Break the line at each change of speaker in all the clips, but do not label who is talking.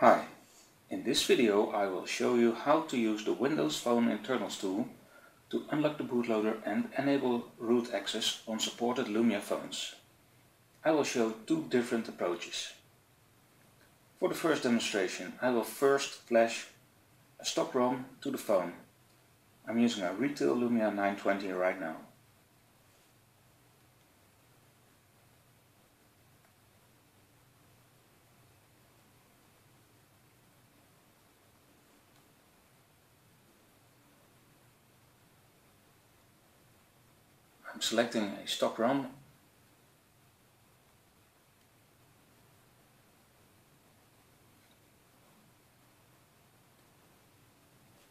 Hi, in this video I will show you how to use the Windows Phone Internals tool to unlock the bootloader and enable root access on supported Lumia phones. I will show two different approaches. For the first demonstration I will first flash a stock ROM to the phone. I'm using a retail Lumia 920 right now. I'm selecting a stock ROM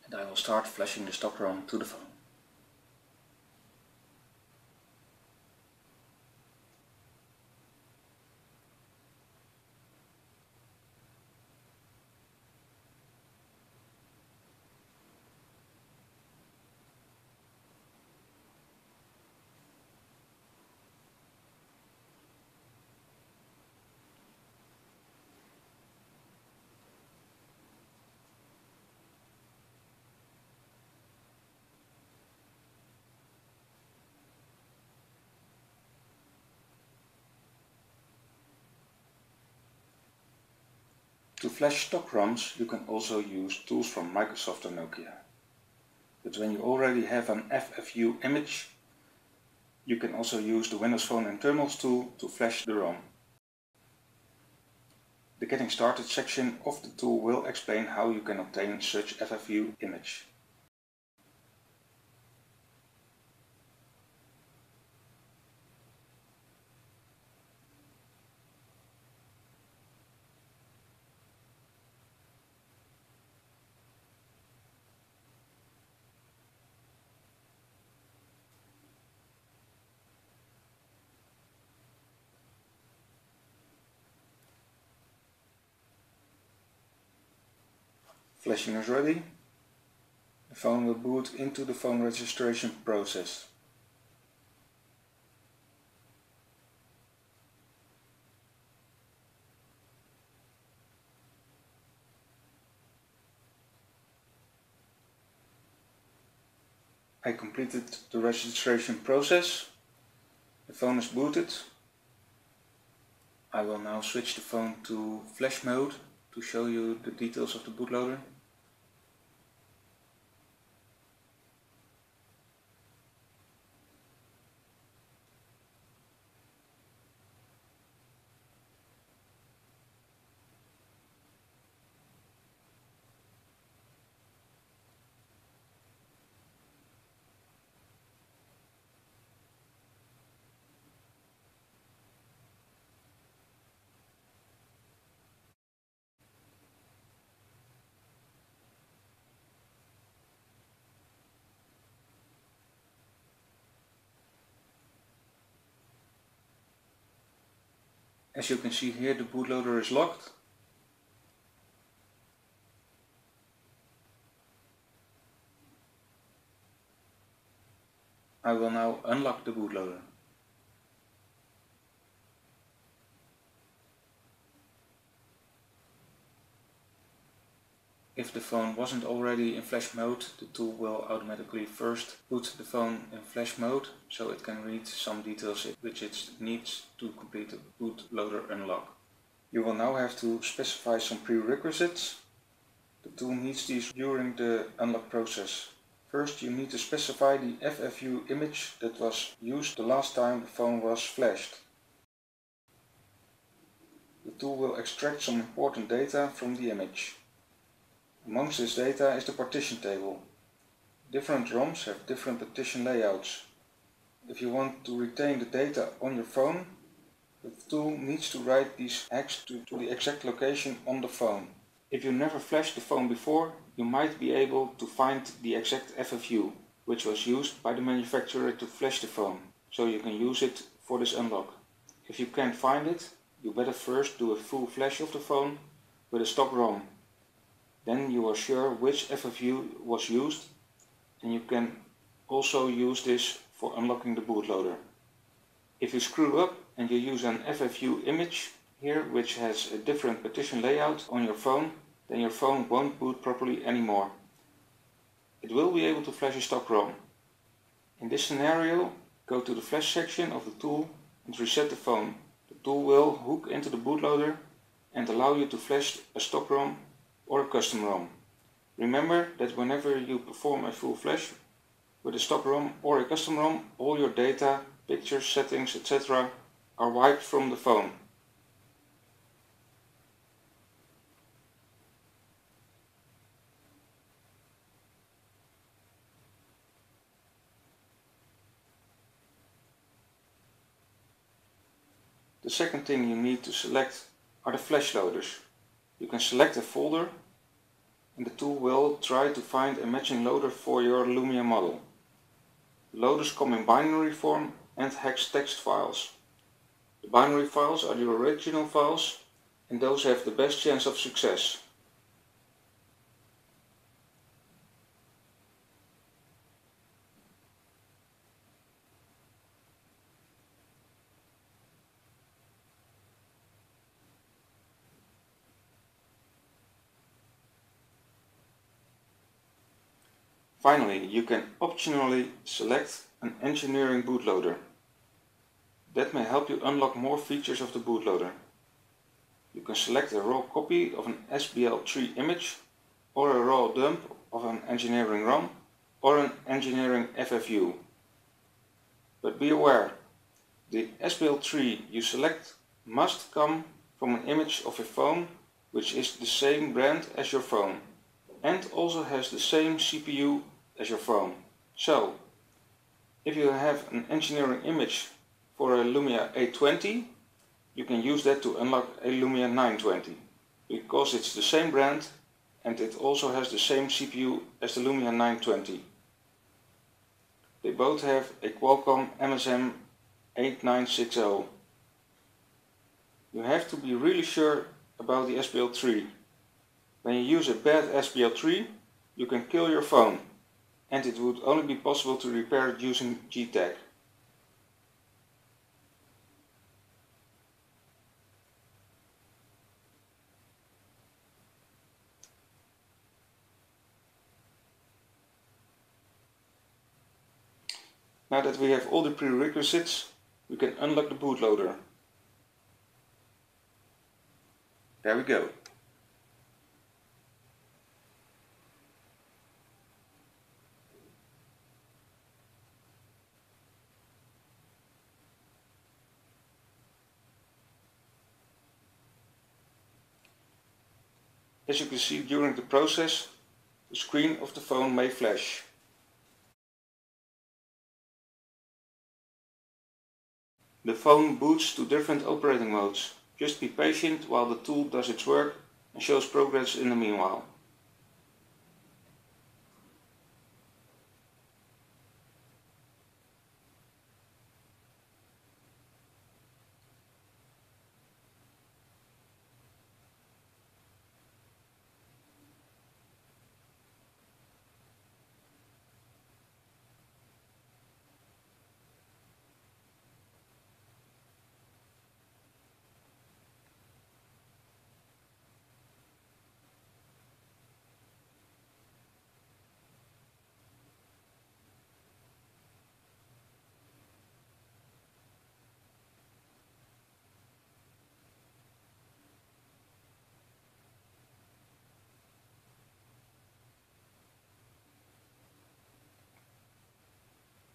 and I will start flashing the stock ROM to the phone. To flash stock ROMs you can also use tools from Microsoft or Nokia. But when you already have an FFU image, you can also use the Windows Phone Internals tool to flash the ROM. The Getting Started section of the tool will explain how you can obtain such FFU image. Flashing is ready. The phone will boot into the phone registration process. I completed the registration process. The phone is booted. I will now switch the phone to flash mode to show you the details of the bootloader. As you can see here, the bootloader is locked. I will now unlock the bootloader. If the phone wasn't already in flash mode, the tool will automatically first put the phone in flash mode so it can read some details which it needs to complete the bootloader unlock. You will now have to specify some prerequisites. The tool needs these during the unlock process. First you need to specify the FFU image that was used the last time the phone was flashed. The tool will extract some important data from the image. Amongst this data is the partition table. Different ROMs have different partition layouts. If you want to retain the data on your phone, the tool needs to write these hex to the exact location on the phone. If you never flashed the phone before, you might be able to find the exact FFU, which was used by the manufacturer to flash the phone, so you can use it for this unlock. If you can't find it, you better first do a full flash of the phone with a stock ROM. Then you are sure which FFU was used, and you can also use this for unlocking the bootloader. If you screw up and you use an FFU image, here which has a different partition layout on your phone, then your phone won't boot properly anymore. It will be able to flash a stock ROM. In this scenario, go to the flash section of the tool and reset the phone. The tool will hook into the bootloader and allow you to flash a stock ROM or a custom ROM. Remember that whenever you perform a full flash with a stock ROM or a custom ROM, all your data, pictures, settings, etc. are wiped from the phone. The second thing you need to select are the flash loaders. You can select a folder and the tool will try to find a matching loader for your Lumia model. The loaders come in binary form and hex text files. The binary files are the original files and those have the best chance of success. Finally, you can optionally select an engineering bootloader. That may help you unlock more features of the bootloader. You can select a raw copy of an SBL3 image or a raw dump of an engineering ROM or an engineering FFU. But be aware, the SBL3 you select must come from an image of a phone which is the same brand as your phone and also has the same CPU as your phone. So, if you have an engineering image for a Lumia 820, you can use that to unlock a Lumia 920 because it's the same brand and it also has the same CPU as the Lumia 920. They both have a Qualcomm MSM 8960. You have to be really sure about the SBL3. When you use a bad SBL3, you can kill your phone, and it would only be possible to repair it using G-Tag. Now that we have all the prerequisites, we can unlock the bootloader. There we go. As you can see, during the process, the screen of the phone may flash. The phone boots to different operating modes. Just be patient while the tool does its work and shows progress in the meanwhile.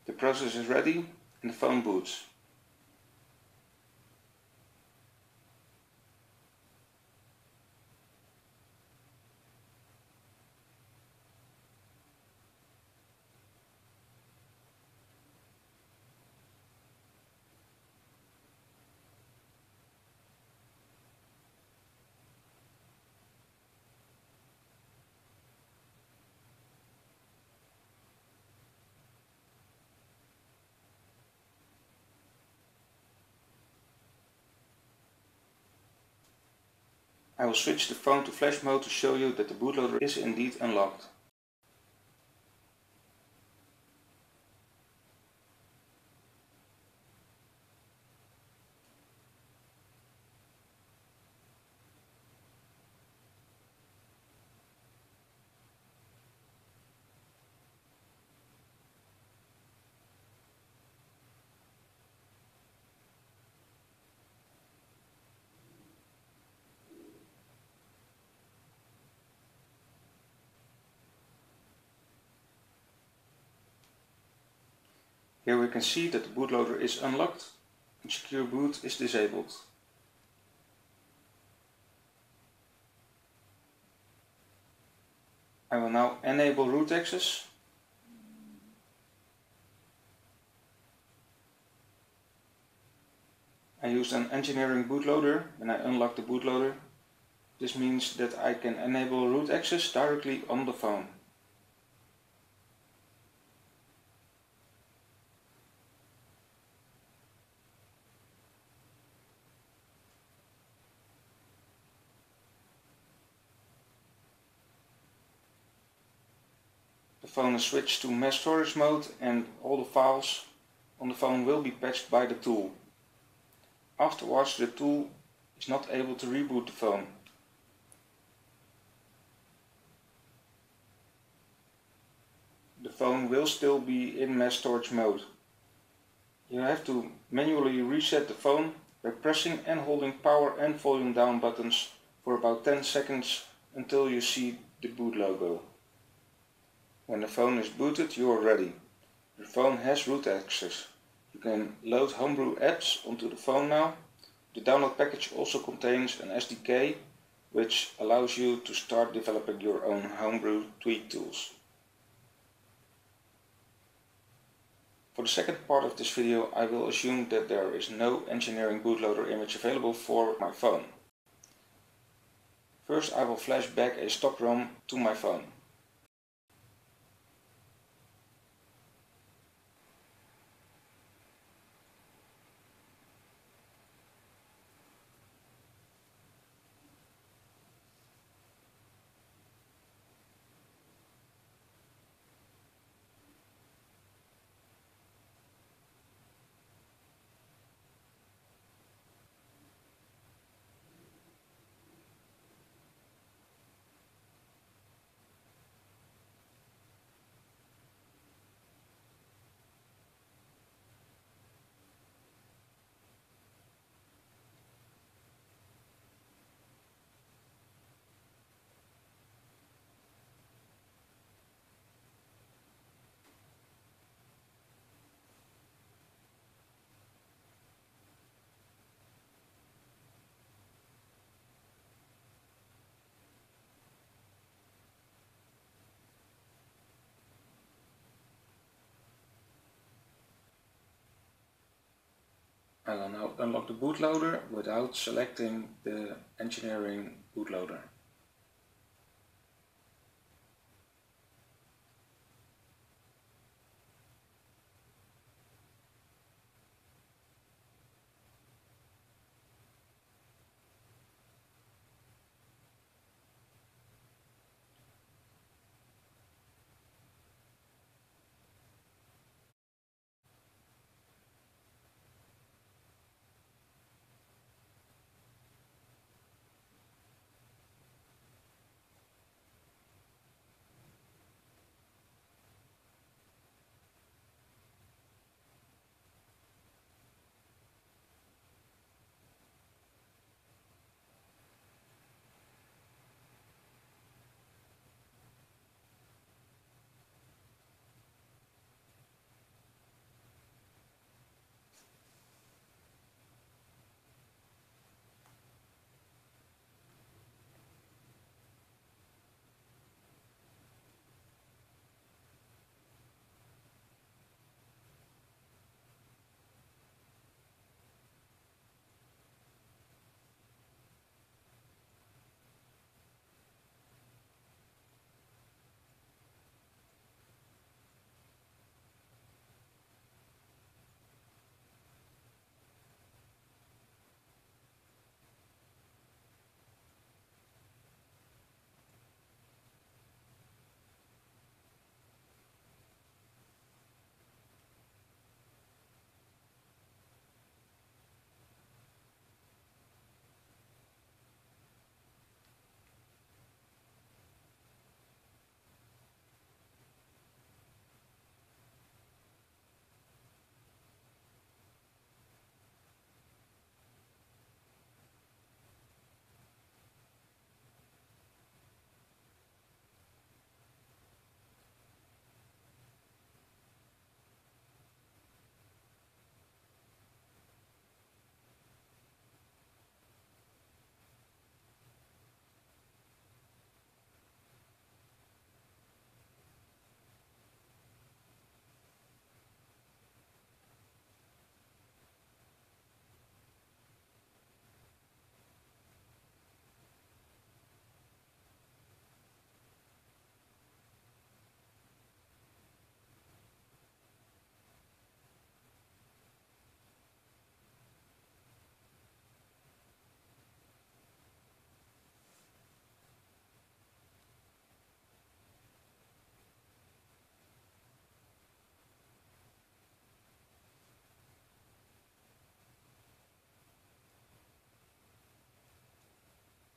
The process is ready and the phone boots. I will switch the phone to flash mode to show you that the bootloader is indeed unlocked. Here we can see that the bootloader is unlocked and secure boot is disabled. I will now enable root access. I used an engineering bootloader when I unlock the bootloader. This means that I can enable root access directly on the phone. The phone is switched to mass storage mode and all the files on the phone will be patched by the tool. Afterwards the tool is not able to reboot the phone. The phone will still be in mass storage mode. You have to manually reset the phone by pressing and holding power and volume down buttons for about 10 seconds until you see the boot logo. When the phone is booted, you are ready. Your phone has root access. You can load homebrew apps onto the phone now. The download package also contains an SDK which allows you to start developing your own homebrew tweak tools. For the second part of this video I will assume that there is no engineering bootloader image available for my phone. First I will flash back a stock ROM to my phone. I will now unlock the bootloader without selecting the engineering bootloader.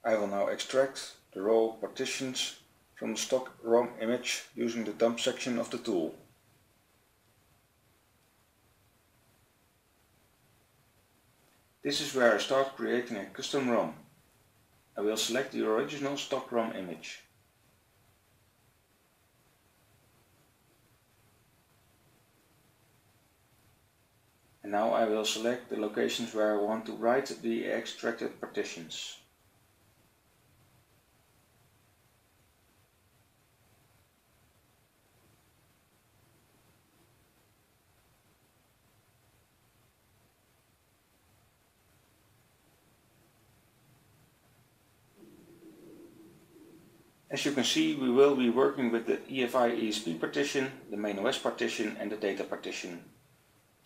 I will now extract the raw partitions from the stock ROM image using the dump section of the tool. This is where I start creating a custom ROM. I will select the original stock ROM image. And now I will select the locations where I want to write the extracted partitions. As you can see, we will be working with the EFI ESP partition, the main OS partition and the data partition.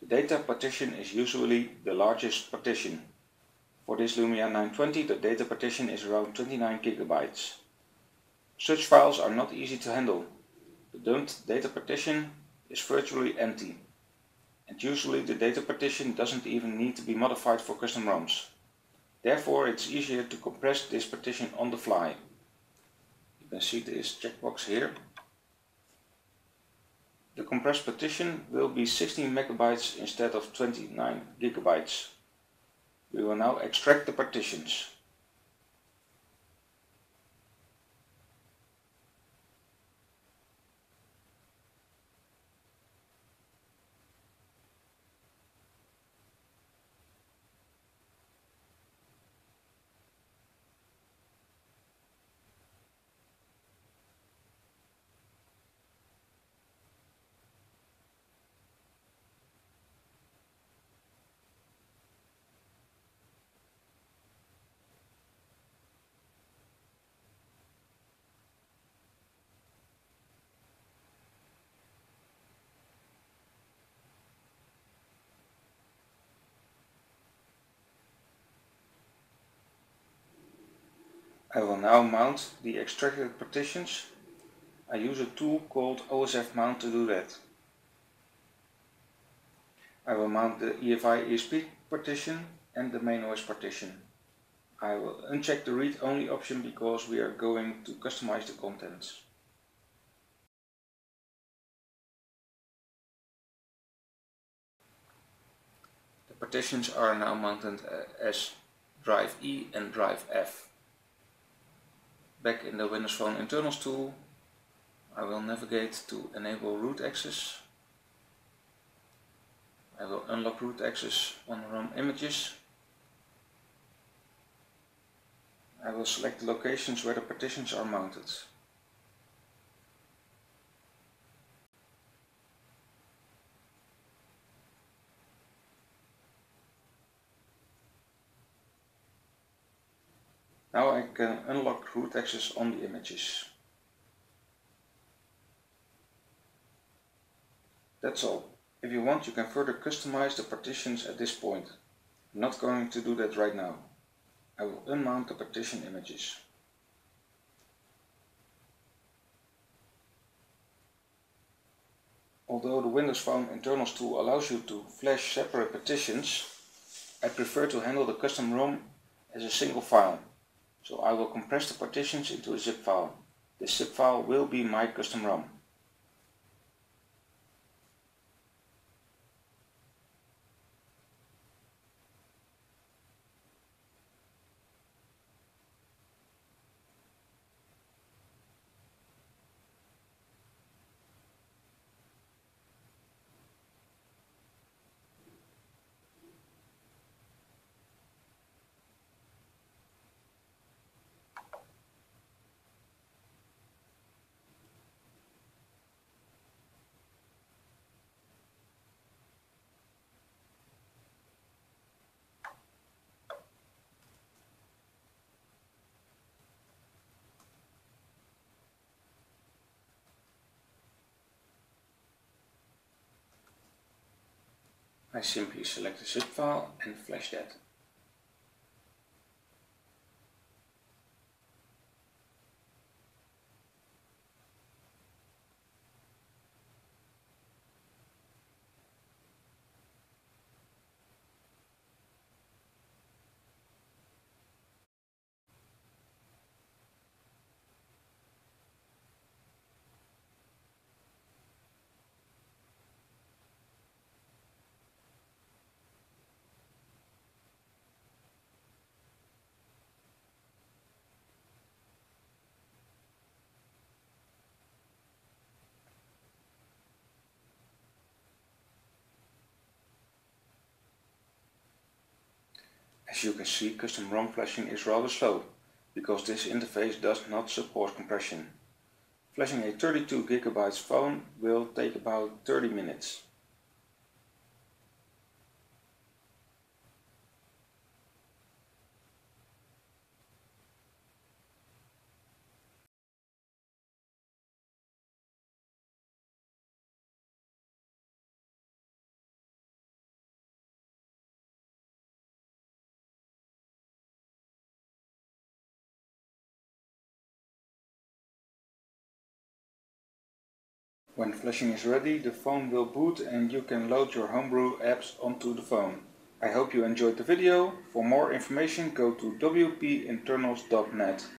The data partition is usually the largest partition. For this Lumia 920 the data partition is around 29 GB. Such files are not easy to handle. The dumped data partition is virtually empty. And usually the data partition doesn't even need to be modified for custom ROMs. Therefore it's easier to compress this partition on the fly. You can see this checkbox here. The compressed partition will be 16 MB instead of 29 GB. We will now extract the partitions. I will now mount the extracted partitions. I use a tool called OSF Mount to do that. I will mount the EFI ESP partition and the main OS partition. I will uncheck the read only option because we are going to customize the contents. The partitions are now mounted as drive E and drive F. Back in the Windows Phone Internals tool, I will navigate to enable root access. I will unlock root access on ROM images. I will select the locations where the partitions are mounted. Now I can unlock root access on the images. That's all. If you want, you can further customize the partitions at this point. I'm not going to do that right now. I will unmount the partition images. Although the Windows Phone Internals tool allows you to flash separate partitions, I prefer to handle the custom ROM as a single file. So I will compress the partitions into a zip file. This zip file will be my custom ROM. I simply select the zip file and flash that. As you can see, custom ROM flashing is rather slow, because this interface does not support compression. Flashing a 32 GB phone will take about 30 minutes. When flashing is ready, the phone will boot and you can load your homebrew apps onto the phone. I hope you enjoyed the video. For more information, go to wpinternals.net.